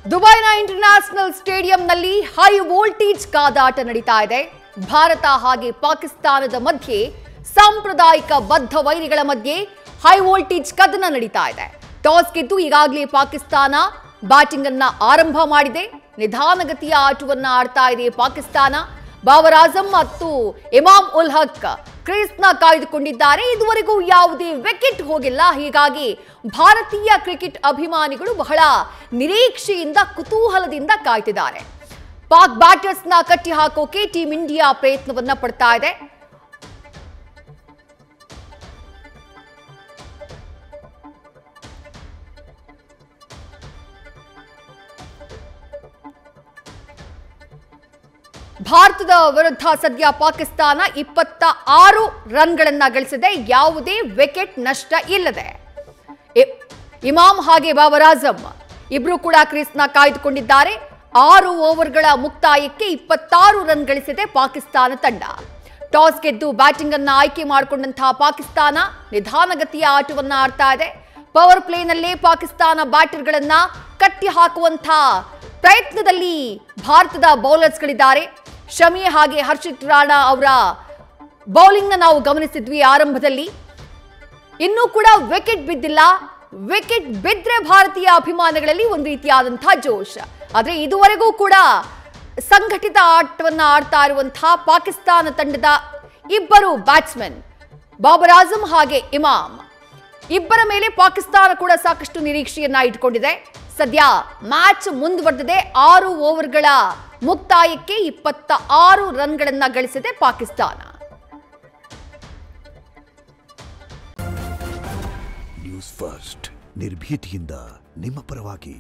ದುಬೈನ international ಸ್ಟೇಡಿಯಂನಲ್ಲಿ high voltage ಕಾದಾಟ ನಡೀತಾ ಇದೆ. ಭಾರತ ಹಾಗೆ ಪಾಕಿಸ್ತಾನದ ಮಧ್ಯೆ ಸಾಂಪ್ರದಾಯಿಕ ಬದ್ಧ ವೈರಿಗಳ ಮಧ್ಯೆ ಹೈ ವೋಲ್ಟೇಜ್ ಕದನ ನಡೀತಾ ಇದೆ. ಟಾಸ್ ಗೆದ್ದು ಈಗಾಗಲೇ ಪಾಕಿಸ್ತಾನ ಬ್ಯಾಟಿಂಗ್ ಅನ್ನ ಆರಂಭ ಮಾಡಿದೆ. ನಿಧಾನಗತಿಯ ಆಟವನ್ನ ಆಡ್ತಾ ಇದೆ ಪಾಕಿಸ್ತಾನ. ಬಾಬರ್ ಆಜಮ್ ಮತ್ತು ಇಮಾಮ್ ಉಲ್ ಹಕ್ ಕ್ರೀಸ್ನ ಕಾಯ್ದುಕೊಂಡಿದ್ದಾರೆ. ಇದುವರೆಗೂ ಯಾವುದೇ ವಿಕೆಟ್ ಹೋಗಿಲ್ಲ. ಹೀಗಾಗಿ ಭಾರತೀಯ ಕ್ರಿಕೆಟ್ ಅಭಿಮಾನಿಗಳು ಬಹಳ ನಿರೀಕ್ಷೆಯಿಂದ ಕುತೂಹಲದಿಂದ ಕಾಯ್ತಿದ್ದಾರೆ. ಪಾಕ್ ಬ್ಯಾಟರ್ಸ್ನ ಕಟ್ಟಿ ಹಾಕೋಕೆ ಟೀಂ ಇಂಡಿಯಾ ಪ್ರಯತ್ನವನ್ನ ಪಡ್ತಾ ಇದೆ. ಭಾರತದ ವಿರುದ್ಧ ಸದ್ಯ ಪಾಕಿಸ್ತಾನ 26 ರನ್ಗಳನ್ನ ಗಳಿಸಿದೆ. ಯಾವುದೇ ವಿಕೆಟ್ ನಷ್ಟ ಇಲ್ಲದೆ ಇಮಾಮ್ ಹಾಗೆ ಬಾಬರ್ ಆಜಮ್ ಇಬ್ರು ಕೂಡ ಕ್ರೀಸ್ನ ಕಾಯ್ದುಕೊಂಡಿದ್ದಾರೆ. 6 ಓವರ್ಗಳ ಮುಕ್ತಾಯಕ್ಕೆ 26 ರನ್ ಗಳಿಸಿದೆ ಪಾಕಿಸ್ತಾನ ತಂಡ. ಟಾಸ್ ಗೆದ್ದು ಬ್ಯಾಟಿಂಗ್ ಅನ್ನ ಆಯ್ಕೆ ಮಾಡಿಕೊಂಡಂತಹ ಪಾಕಿಸ್ತಾನ ನಿಧಾನಗತಿಯ ಆಟವನ್ನ ಆಡ್ತಾ ಇದೆ. ಪವರ್ ಪ್ಲೇನಲ್ಲೇ ಪಾಕಿಸ್ತಾನ ಬ್ಯಾಟರ್ಗಳನ್ನ ಕಟ್ಟಿ ಹಾಕುವಂತಹ ಪ್ರಯತ್ನದಲ್ಲಿ ಭಾರತದ ಬೌಲರ್ಸ್ಗಳಿದ್ದಾರೆ. ಶಮಿ ಹಾಗೆ ಹರ್ಷಿತ್ ರಾಣಾ ಅವರ ಬೌಲಿಂಗ್ನ ನಾವು ಗಮನಿಸಿದ್ವಿ ಆರಂಭದಲ್ಲಿ. ಇನ್ನೂ ಕೂಡ ವಿಕೆಟ್ ಬಿದ್ದಿಲ್ಲ. ವಿಕೆಟ್ ಬಿದ್ರೆ ಭಾರತೀಯ ಅಭಿಮಾನಿಗಳಲ್ಲಿ ಒಂದು ರೀತಿಯಾದಂತಹ ಜೋಶ್. ಆದ್ರೆ ಇದುವರೆಗೂ ಕೂಡ ಸಂಘಟಿತ ಆಟವನ್ನ ಆಡ್ತಾ ಇರುವಂತಹ ಪಾಕಿಸ್ತಾನ ತಂಡದ ಇಬ್ಬರು ಬ್ಯಾಟ್ಸ್ಮನ್ ಬಾಬರ್ ಆಜಮ್ ಹಾಗೆ ಇಮಾಮ್ ಇಬ್ಬರ ಮೇಲೆ ಪಾಕಿಸ್ತಾನ ಕೂಡ ಸಾಕಷ್ಟು ನಿರೀಕ್ಷೆಯನ್ನ ಇಟ್ಕೊಂಡಿದೆ. ಸದ್ಯ ಮ್ಯಾಚ್ ಮುಂದುವರೆದಿದೆ. 6 ಓವರ್ಗಳ ಮುಕ್ತಾಯಕ್ಕೆ 26 ರನ್ಗಳನ್ನ ಗಳಿಸಿದೆ ಪಾಕಿಸ್ತಾನ. ನ್ಯೂಸ್ ಫಸ್ಟ್ ನಿರ್ಭೀತಿಯಿಂದ ನಿಮ್ಮ ಪರವಾಗಿ.